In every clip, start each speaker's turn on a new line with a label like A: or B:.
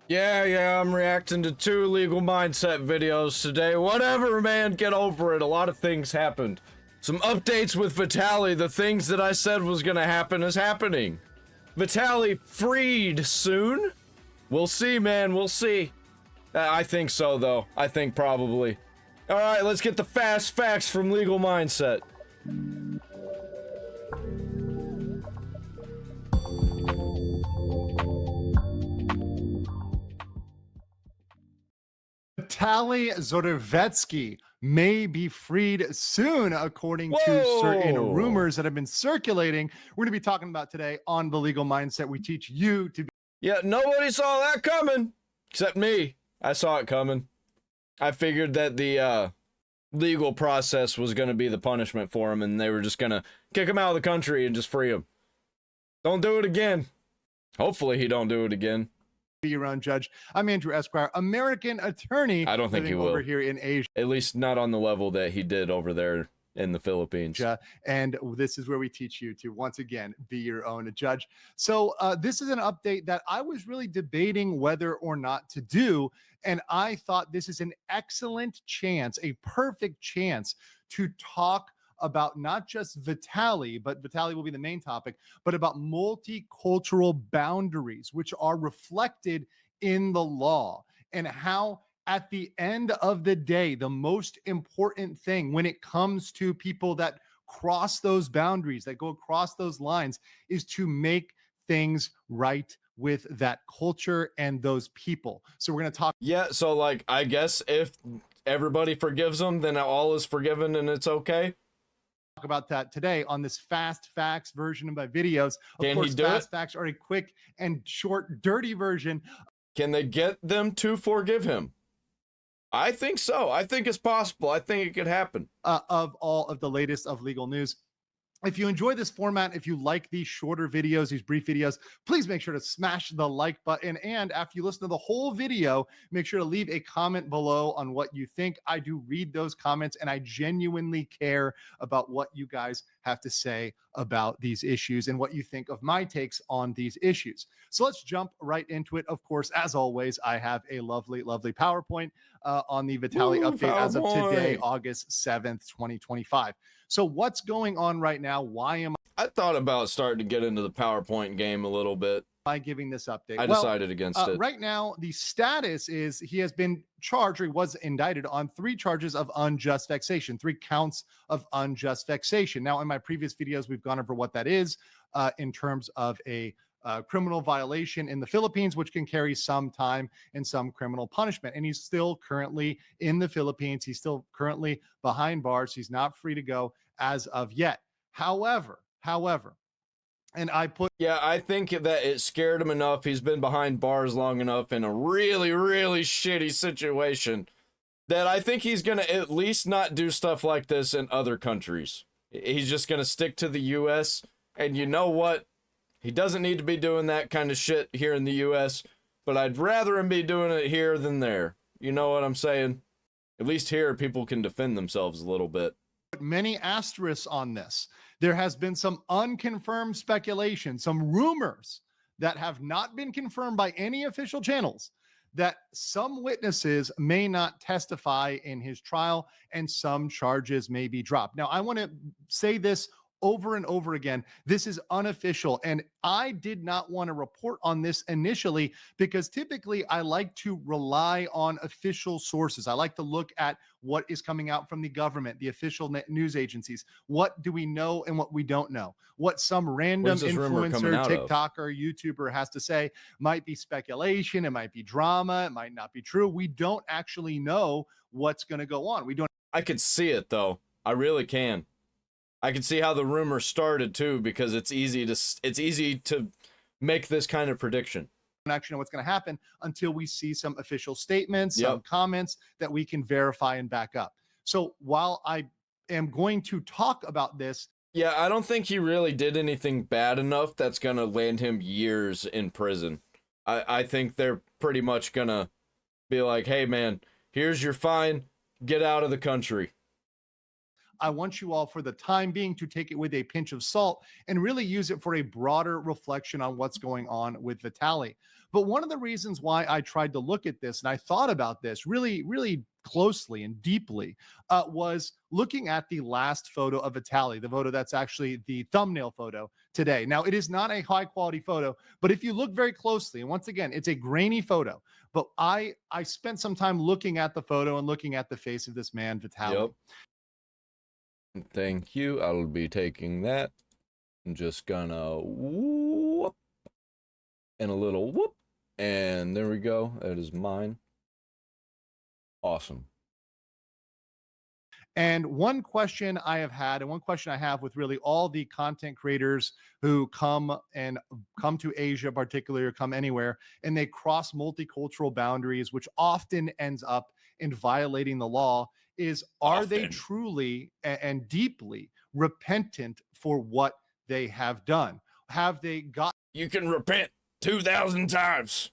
A: Yeah, I'm reacting to 2 legal mindset videos today. Whatever, man, get over it. A lot of things happened. Some updates with Vitaly. The things that I said was gonna happen is happening. Vitaly freed soon? We'll see, man, we'll see. I think so, though. I think probably. Alright, let's get the fast facts from legal mindset.
B: Vitaly Zorovatsky may be freed soon, according to certain rumors that have been circulating. We're going to be talking about today on The Legal Mindset. We teach you to be.
A: Yeah, nobody saw that coming. Except me. I saw it coming. I figured that the legal process was going to be the punishment for him, and they were just going to kick him out of the country and just free him. Don't do it again. Hopefully he don't do it again.
B: Be your own judge. I'm Andrew Esquire, American attorney.
A: I don't think he will.
B: Over here in Asia.
A: At least not on the level that he did over there in the Philippines.
B: And this is where we teach you to, once again, be your own judge. So this is an update that I was really debating whether or not to do. And I thought this is an excellent chance, a perfect chance to talk about not just Vitaly, but Vitaly will be the main topic, but about multicultural boundaries, which are reflected in the law, and how at the end of the day, the most important thing when it comes to people that cross those boundaries, that go across those lines, is to make things right with that culture and those people. So we're going to talk.
A: Yeah, so like, I guess if everybody forgives them, then all is forgiven and it's okay.
B: Talk about that today on this fast facts version of my videos. Of course, fast facts are a quick and short, dirty version.
A: Can they get them to forgive him? I think so. I think it's possible. I think it could happen.
B: Of all of the latest of legal news. If you enjoy this format, if you like these shorter videos, these brief videos, please make sure to smash the like button. And after you listen to the whole video, make sure to leave a comment below on what you think. I do read those comments, and I genuinely care about what you guys have to say about these issues and what you think of my takes on these issues. So let's jump right into it. Of course, as always, I have a lovely, lovely PowerPoint on the Vitaly update as of today, August 7th, 2025. So what's going on right now? Why am
A: I thought about starting to get into the PowerPoint game a little bit.
B: I giving this update?
A: I decided against it.
B: Right now, the status is he has been charged, or he was indicted on 3 charges of unjust vexation, 3 counts of unjust vexation. Now, in my previous videos, we've gone over what that is in terms of a criminal violation in the Philippines, which can carry some time and some criminal punishment. And he's still currently in the Philippines. He's still currently behind bars. He's not free to go as of yet. However, and I
A: think that it scared him enough. He's been behind bars long enough in a really, really shitty situation that I think he's going to at least not do stuff like this in other countries. He's just going to stick to the US. And you know what? He doesn't need to be doing that kind of shit here in the US, but I'd rather him be doing it here than there. You know what I'm saying? At least here, people can defend themselves a little bit.
B: Many asterisks on this. There has been some unconfirmed speculation, some rumors that have not been confirmed by any official channels, that some witnesses may not testify in his trial and some charges may be dropped. Now, I want to say this over and over again. This is unofficial, and I did not want to report on this initially because typically I like to rely on official sources. I like to look at what is coming out from the government, the official news agencies. What do we know and what we don't know? What some random influencer, TikToker, YouTuber has to say might be speculation, it might be drama, it might not be true. We don't actually know what's going to go on. We don't.
A: I could see it though. I really can. I can see how the rumor started too, because it's easy to make this kind of prediction.
B: Don't actually know what's going to happen until we see some official statements, some comments that we can verify and back up. So while I am going to talk about this,
A: I don't think he really did anything bad enough that's going to land him years in prison. I think they're pretty much going to be like, hey man, here's your fine, get out of the country.
B: I want you all for the time being to take it with a pinch of salt and really use it for a broader reflection on what's going on with Vitaly. But one of the reasons why I tried to look at this and I thought about this really, really closely and deeply was looking at the last photo of Vitaly, the photo that's actually the thumbnail photo today. Now, it is not a high quality photo, but if you look very closely, and once again, it's a grainy photo, but I spent some time looking at the photo and looking at the face of this man, Vitaly.
A: Yep. Thank you. I'll be taking that. I'm just gonna whoop and a little whoop. And there we go. That is mine. Awesome.
B: And one question I have had, and one question I have with really all the content creators who come to Asia, particularly, or come anywhere, and they cross multicultural boundaries, which often ends up in violating the law, is are they truly and deeply repentant for what they have done? Have they gotten
A: You can repent 2,000 times.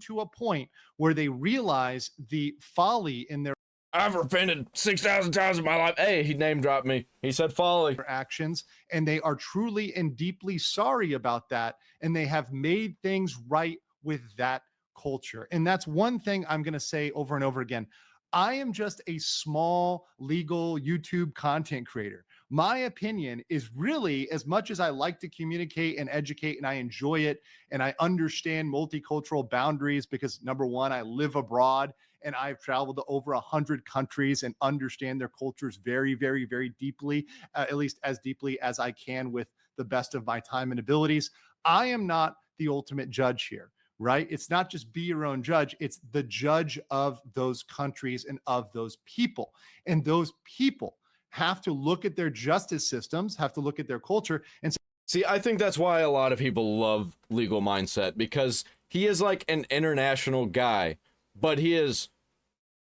B: To a point where they realize the folly in their
A: I've repented 6,000 times in my life. Hey, he name dropped me. He said folly.
B: actions, and they are truly and deeply sorry about that, and they have made things right with that culture. And that's one thing I'm going to say over and over again. I am just a small legal YouTube content creator. My opinion is really, as much as I like to communicate and educate, and I enjoy it, and I understand multicultural boundaries because, number one, I live abroad and I've traveled to over 100 countries and understand their cultures very, very, very deeply, at least as deeply as I can with the best of my time and abilities. I am not the ultimate judge here, right? It's not just be your own judge. It's the judge of those countries and of those people. And those people have to look at their justice systems, have to look at their culture and say,
A: see, I think that's why a lot of people love Legal Mindset, because he is like an international guy, but he is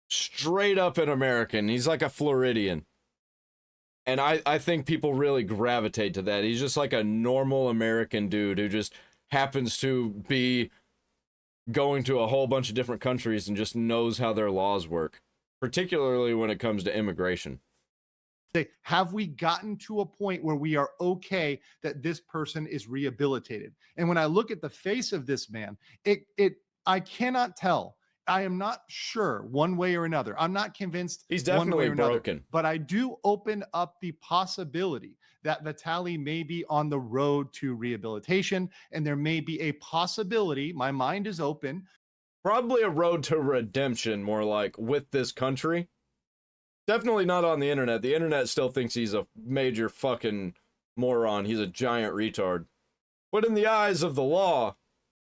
A: straight up an American. He's like a Floridian. And I think people really gravitate to that. He's just like a normal American dude who just happens to be going to a whole bunch of different countries and just knows how their laws work, particularly when it comes to immigration.
B: have we gotten to a point where we are okay that this person is rehabilitated? And when I look at the face of this man, I cannot tell. I am not sure one way or another. I'm not convinced
A: He's
B: one way
A: definitely
B: or another,
A: broken.
B: but I do open up the possibility that Vitaly may be on the road to rehabilitation, and there may be a possibility, my mind is open.
A: Probably a road to redemption, more like, with this country. Definitely not on the internet. The internet still thinks he's a major fucking moron. He's a giant retard. But in the eyes of the law,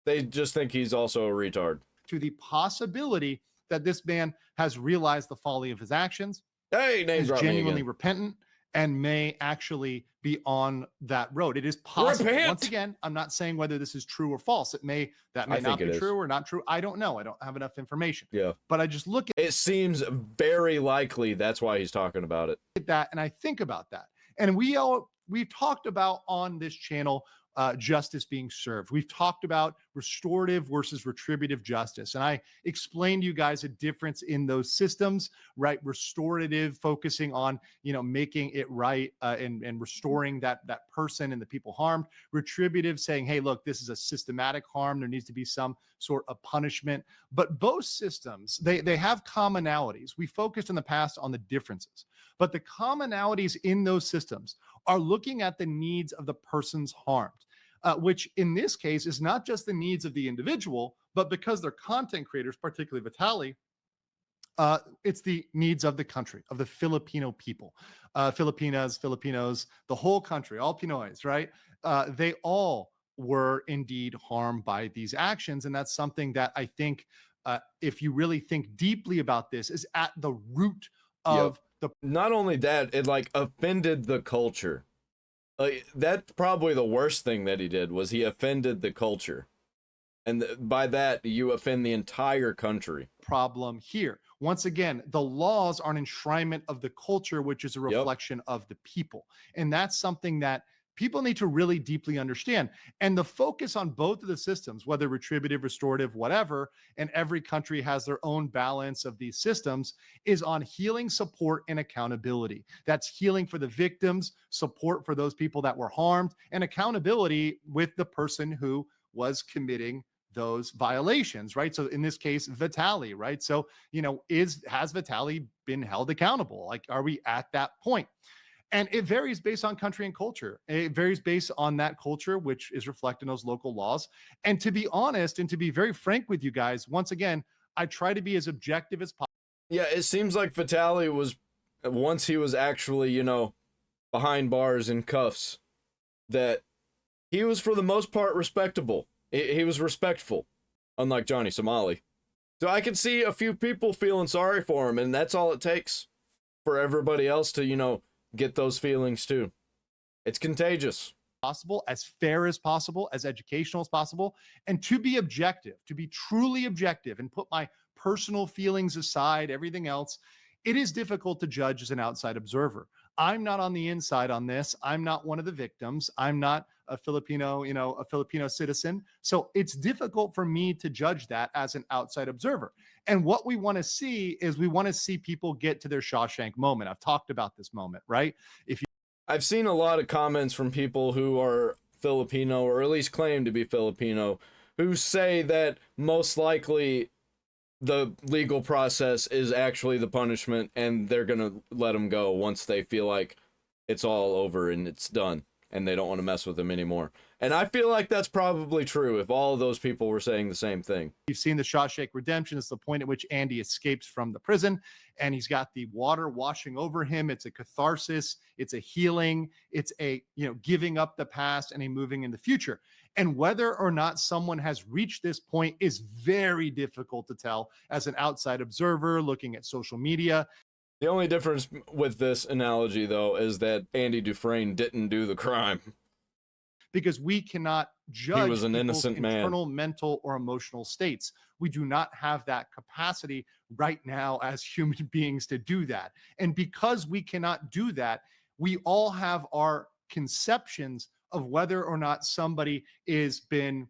A: they just think he's also a retard.
B: To the possibility that this man has realized the folly of his actions,
A: Hey, name
B: is
A: drop me
B: genuinely
A: again.
B: repentant, and may actually be on that road. It is possible.
A: Repent!
B: Once again, I'm not saying whether this is true or false. That may not be true or not true. I don't know. I don't have enough information.
A: Yeah.
B: But I just look
A: It seems very likely that's why he's talking about it.
B: at that and I think about that. And we've talked about on this channel justice being served. We've talked about restorative versus retributive justice. And I explained to you guys a difference in those systems, right? Restorative, focusing on, making it right and restoring that person and the people harmed. Retributive, saying, hey, look, this is a systematic harm. There needs to be some sort of punishment. But both systems, they have commonalities. We focused in the past on the differences, but the commonalities in those systems are looking at the needs of the persons harmed, which in this case is not just the needs of the individual, but because they're content creators, particularly Vitaly, it's the needs of the country, of the Filipino people, Filipinas, Filipinos, the whole country, all Pinoys, right? They all were indeed harmed by these actions. And that's something that I think, if you really think deeply about this, is at the root of
A: not only that, it like offended the culture. That's probably the worst thing that he did, was he offended the culture. And by that, you offend the entire country.
B: Problem here. Once again, the laws are an enshrinement of the culture, which is a reflection of the people. And that's something that people need to really deeply understand. And the focus on both of the systems, whether retributive, restorative, whatever, and every country has their own balance of these systems, is on healing, support, and accountability. That's healing for the victims, support for those people that were harmed, and accountability with the person who was committing those violations, right? So in this case, Vitaly, right? So, has Vitaly been held accountable? Like, are we at that point? And it varies based on country and culture. It varies based on that culture, which is reflected in those local laws. And to be honest, and to be very frank with you guys, once again, I try to be as objective as possible.
A: Yeah, it seems like Vitaly was, once he was actually, behind bars and cuffs, that he was for the most part respectable. He was respectful, unlike Johnny Somali. So I could see a few people feeling sorry for him, and that's all it takes for everybody else to, get those feelings too. It's contagious.
B: Possible, as fair as possible, as educational as possible, and to be objective, to be truly objective and put my personal feelings aside, everything else. It is difficult to judge as an outside observer. I'm not on the inside on this. I'm not one of the victims. I'm not a Filipino, a Filipino citizen. So it's difficult for me to judge that as an outside observer. And what we want to see is we want to see people get to their Shawshank moment. I've talked about this moment, right? If you
A: I've seen a lot of comments from people who are Filipino, or at least claim to be Filipino, who say that most likely the legal process is actually the punishment, and they're gonna let them go once they feel like it's all over and it's done, and they don't want to mess with them anymore. And I feel like that's probably true if all of those people were saying the same thing.
B: You've seen the Shawshank Redemption. It's the point at which Andy escapes from the prison and he's got the water washing over him. It's a catharsis. It's a healing. It's a, giving up the past and a moving in the future. And whether or not someone has reached this point is very difficult to tell as an outside observer looking at social media.
A: The only difference with this analogy, though, is that Andy Dufresne didn't do the crime.
B: Because we cannot judge
A: he was an innocent
B: internal
A: man.
B: mental or emotional states. We do not have that capacity right now as human beings to do that. And because we cannot do that, we all have our conceptions of whether or not somebody is been,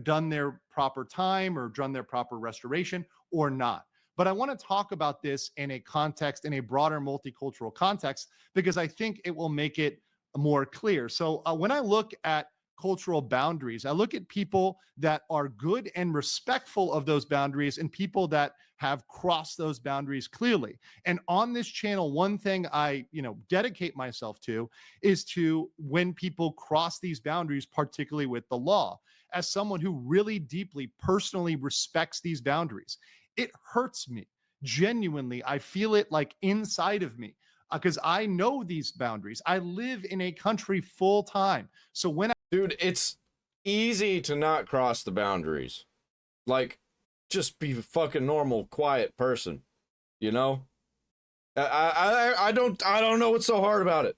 B: done their proper time or done their proper restoration or not. But I want to talk about this in a context, in a broader multicultural context, because I think it will make it more clear. So when I look at cultural boundaries, I look at people that are good and respectful of those boundaries and people that have crossed those boundaries clearly. And on this channel, one thing I, dedicate myself to is to when people cross these boundaries, particularly with the law, as someone who really deeply personally respects these boundaries. It hurts me. Genuinely, I feel it like inside of me because I know these boundaries. I live in a country full time. So when
A: Dude, it's easy to not cross the boundaries. Like, just be a fucking normal, quiet person. I don't know what's so hard about it.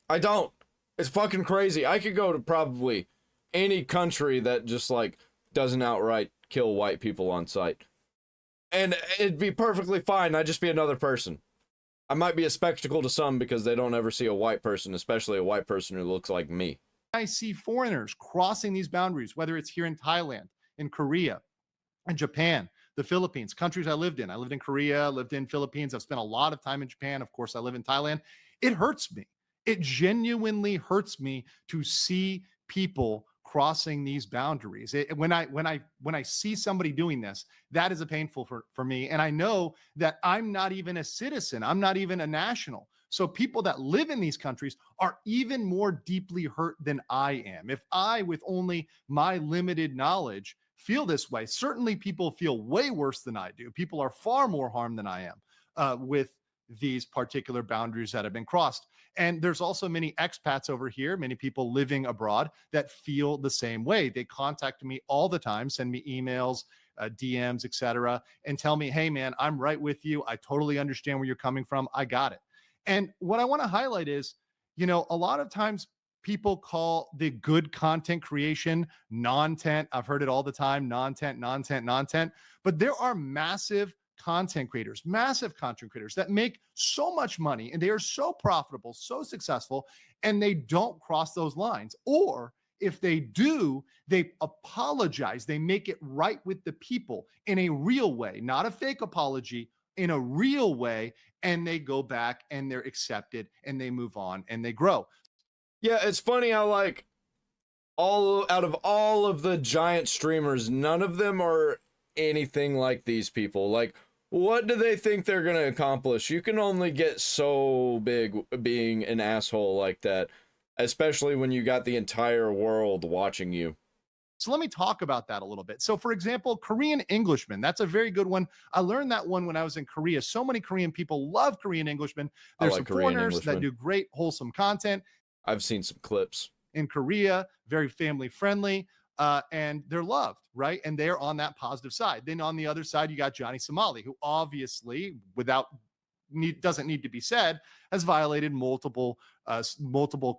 A: I don't. It's fucking crazy. I could go to probably any country that just like doesn't outright kill white people on sight, and it'd be perfectly fine. I'd just be another person. I might be a spectacle to some because they don't ever see a white person, especially a white person who looks like me.
B: I see foreigners crossing these boundaries, whether it's here in Thailand, in Korea, in Japan, the Philippines, countries I lived in. I lived in Korea, lived in Philippines. I've spent a lot of time in Japan. Of course, I live in Thailand. It hurts me. It genuinely hurts me to see people crossing these boundaries. When I see somebody doing this, that is a painful for me. And I know that I'm not even a citizen. I'm not even a national. So people that live in these countries are even more deeply hurt than I am. If I, with only my limited knowledge, feel this way, certainly people feel way worse than I do. People are far more harmed than I am with these particular boundaries that have been crossed. And there's also many expats over here, many people living abroad that feel the same way. They contact me all the time, send me emails, DMs, etc., and tell me, hey, man, I'm right with you. I totally understand where you're coming from. I got it. And what I want to highlight is, a lot of times people call the good content creation non-tent. I've heard it all the time, non-tent. But there are massive content creators, massive content creators that make so much money and they are so profitable, so successful, and they don't cross those lines. Or if they do, they apologize. They make it right with the people in a real way, not a fake apology, in a real way. And they go back and they're accepted and they move on and they grow.
A: Yeah, it's funny how like all out of all of the giant streamers, none of them are anything like these people. Like, what do they think they're gonna accomplish? You can only get so big being an asshole like that, especially when you got the entire world watching you.
B: So let me talk about that a little bit. So, for example, Korean Englishmen, that's a very good one. I learned that one when I was in Korea. So many Korean people love Korean Englishmen. There's some foreigners that do great, wholesome content.
A: I've seen some clips
B: in Korea, very family friendly, and they're loved, right? And they're on that positive side. Then on the other side, you got Johnny Somali, who obviously, doesn't need to be said, has violated multiple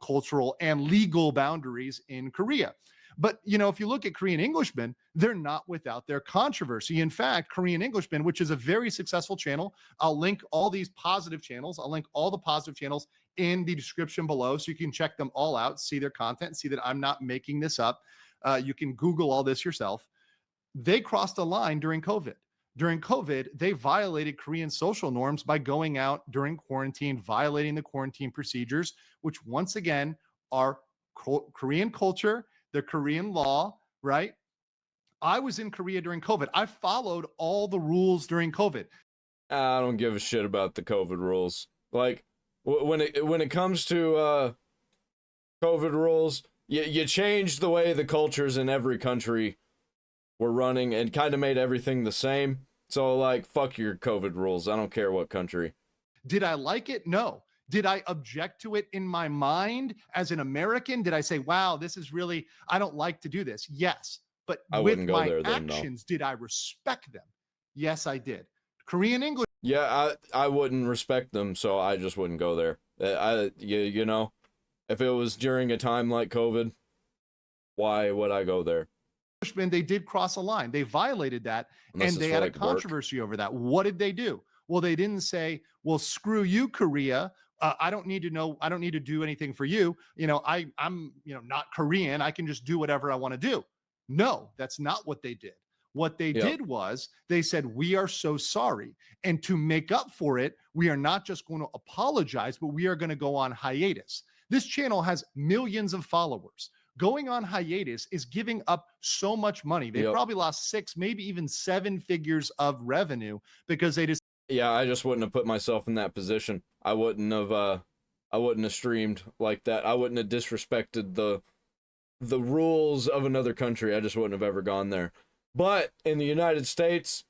B: cultural and legal boundaries in Korea. But, you know, if you look at Korean Englishmen, they're not without their controversy. In fact, Korean Englishmen, which is a very successful channel, I'll link all these positive channels. I'll link all the positive channels in the description below so you can check them all out, see their content, see that I'm not making this up. You can Google all this yourself. They crossed a line during COVID. During COVID, they violated Korean social norms by going out during quarantine, violating the quarantine procedures, which once again are Korean culture, the Korean law, right? I was in Korea during COVID. I followed all the rules during COVID.
A: I don't give a shit about the COVID rules. Like, when it comes to COVID rules, you change the way the cultures in every country were running and kind of made everything the same. So, like, fuck your COVID rules. I don't care what country.
B: Did I like it? No. Did I object to it in my mind as an American? Did I say, wow, this is really, I don't like to do this? Yes. But with my actions, did I respect them? Yes, I did. Korean English.
A: Yeah, I wouldn't respect them, so I just wouldn't go there. You know, if it was during a time like COVID, why would I go there?
B: They did cross a line. They violated that, and they had a controversy over that. What did they do? Well, they didn't say, well, screw you, Korea. I don't need to know. I don't need to do anything for you. You know, I'm, you know, not Korean. I can just do whatever I want to do. No, that's not what they did. What they did was they said, we are so sorry. And to make up for it, we are not just going to apologize, but we are going to go on hiatus. This channel has millions of followers. Going on hiatus is giving up so much money. They probably lost 6, maybe even 7 figures of revenue because they just.
A: Yeah, I just wouldn't have put myself in that position. I wouldn't have streamed like that. I wouldn't have disrespected the rules of another country. I just wouldn't have ever gone there. But in the United States,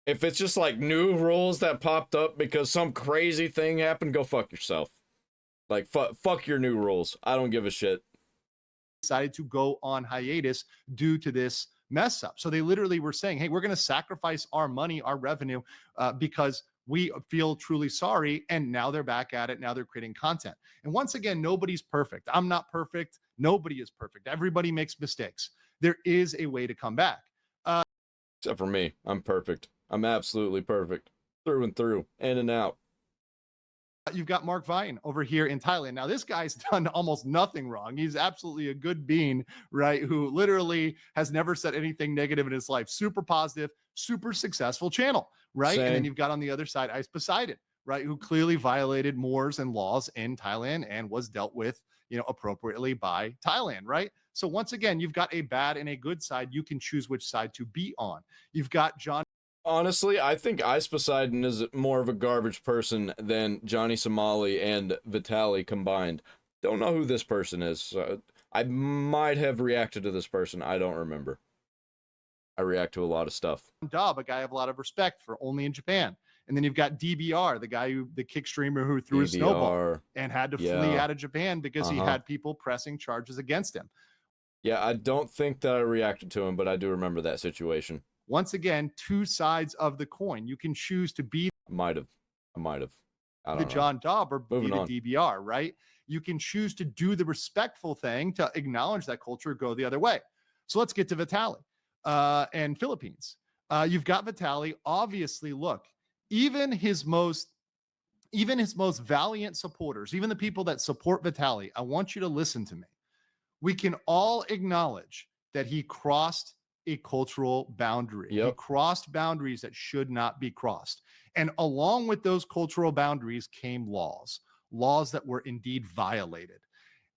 A: if it's just like new rules that popped up because some crazy thing happened, go fuck yourself. Like, fuck your new rules. I don't give a shit.
B: Decided to go on hiatus due to this mess up. So they literally were saying, hey, we're going to sacrifice our money, our revenue, because we feel truly sorry. And now they're back at it. Now they're creating content. And once again, nobody's perfect. I'm not perfect. Nobody is perfect. Everybody makes mistakes. There is a way to come back.
A: Except for me. I'm perfect. I'm absolutely perfect. Through and through. In and out.
B: You've got Mark Vine over here in Thailand. Now, this guy's done almost nothing wrong. He's absolutely a good being, right? Who literally has never said anything negative in his life. Super positive, super successful channel, right?
A: Same.
B: And then you've got on the other side, Ice Poseidon, right? Who clearly violated mores and laws in Thailand and was dealt with, you know, appropriately by Thailand, right? So once again, you've got a bad and a good side. You can choose which side to be on. You've got John.
A: Honestly, I think Ice Poseidon is more of a garbage person than Johnny Somali and Vitaly combined. Don't know who this person is. I might have reacted to this person. I don't remember. I react to a lot of stuff.
B: Dob, a guy I have a lot of respect for, only in Japan. And then you've got DBR, the kick streamer who threw a snowball and had to flee out of Japan because he had people pressing charges against him.
A: Yeah, I don't think that I reacted to him, but I do remember that situation.
B: Once again, 2 sides of the coin. You can choose to be
A: I might have.
B: the John Dobb or be the DBR, right? You can choose to do the respectful thing to acknowledge that culture, go the other way. So let's get to Vitaly and Philippines. You've got Vitaly. Obviously, look, even his most valiant supporters, even the people that support Vitaly, I want you to listen to me. We can all acknowledge that he crossed a cultural boundary. He crossed boundaries that should not be crossed. And along with those cultural boundaries came laws that were indeed violated.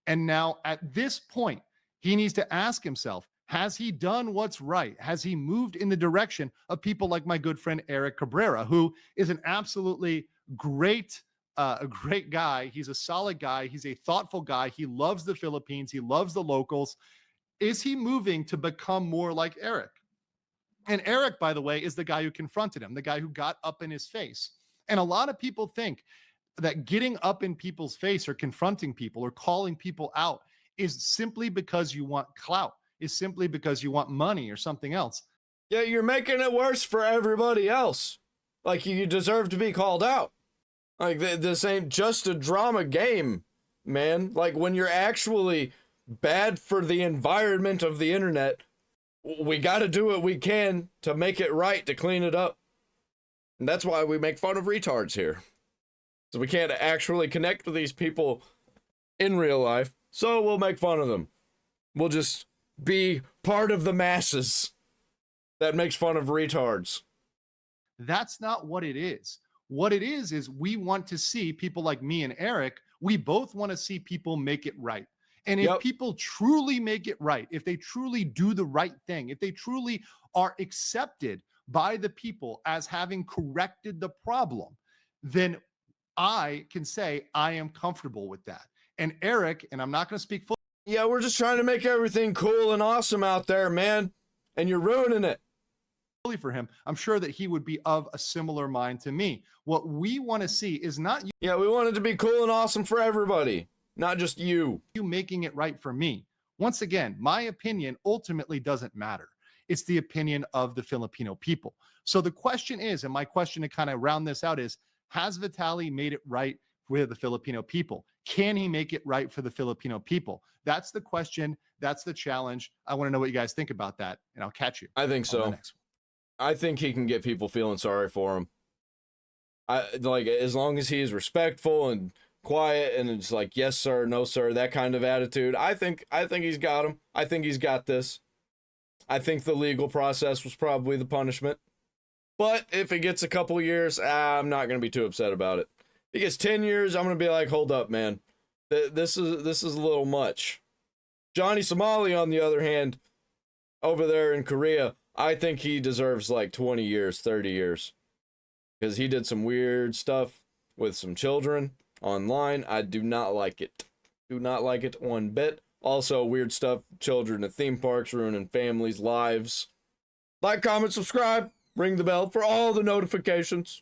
B: And now at this point, he needs to ask himself, has he done what's right? Has he moved in the direction of people like my good friend Eric Cabrera, who is an absolutely a great guy. He's a solid guy. He's a thoughtful guy. He loves the Philippines. He loves the locals. Is he moving to become more like Eric? And Eric, by the way, is the guy who confronted him, the guy who got up in his face. And a lot of people think that getting up in people's face or confronting people or calling people out is simply because you want clout, is simply because you want money or something else.
A: Yeah, you're making it worse for everybody else. Like, you deserve to be called out. Like, this ain't just a drama game, man. Like, when you're actually bad for the environment of the internet, we got to do what we can to make it right, to clean it up. And that's why we make fun of retards here. So we can't actually connect with these people in real life, so we'll make fun of them. We'll just be part of the masses that makes fun of retards.
B: That's not what it is. What it is we want to see people like me and Eric, we both want to see people make it right. And if people truly make it right, if they truly do the right thing, if they truly are accepted by the people as having corrected the problem, then I can say I am comfortable with that. And Eric, and I'm not going to speak fully.
A: Yeah, we're just trying to make everything cool and awesome out there, man. And you're ruining it.
B: For him, I'm sure that he would be of a similar mind to me. What we want to see is not you.
A: Yeah, we want it to be cool and awesome for everybody, not just you
B: making it right for me. Once again, my opinion ultimately doesn't matter. It's the opinion of the Filipino people. So the question is, and my question to kind of round this out is, has Vitaly made it right with the Filipino people? Can he make it right for the Filipino people? That's the question. That's the challenge. I want to know what you guys think about that, and I'll catch you.
A: I think so. I think he can get people feeling sorry for him. Like, as long as he is respectful and quiet and it's like, yes, sir, no, sir, that kind of attitude. I think he's got him. I think he's got this. I think the legal process was probably the punishment. But if it gets a couple years, I'm not going to be too upset about it. If it gets 10 years, I'm going to be like, hold up, man. This is a little much. Johnny Somali, on the other hand, over there in Korea, I think he deserves like 20 years, 30 years. Because he did some weird stuff with some children online. I do not like it. Do not like it one bit. Also, weird stuff, children at theme parks, ruining families' lives. Like, comment, subscribe, ring the bell for all the notifications.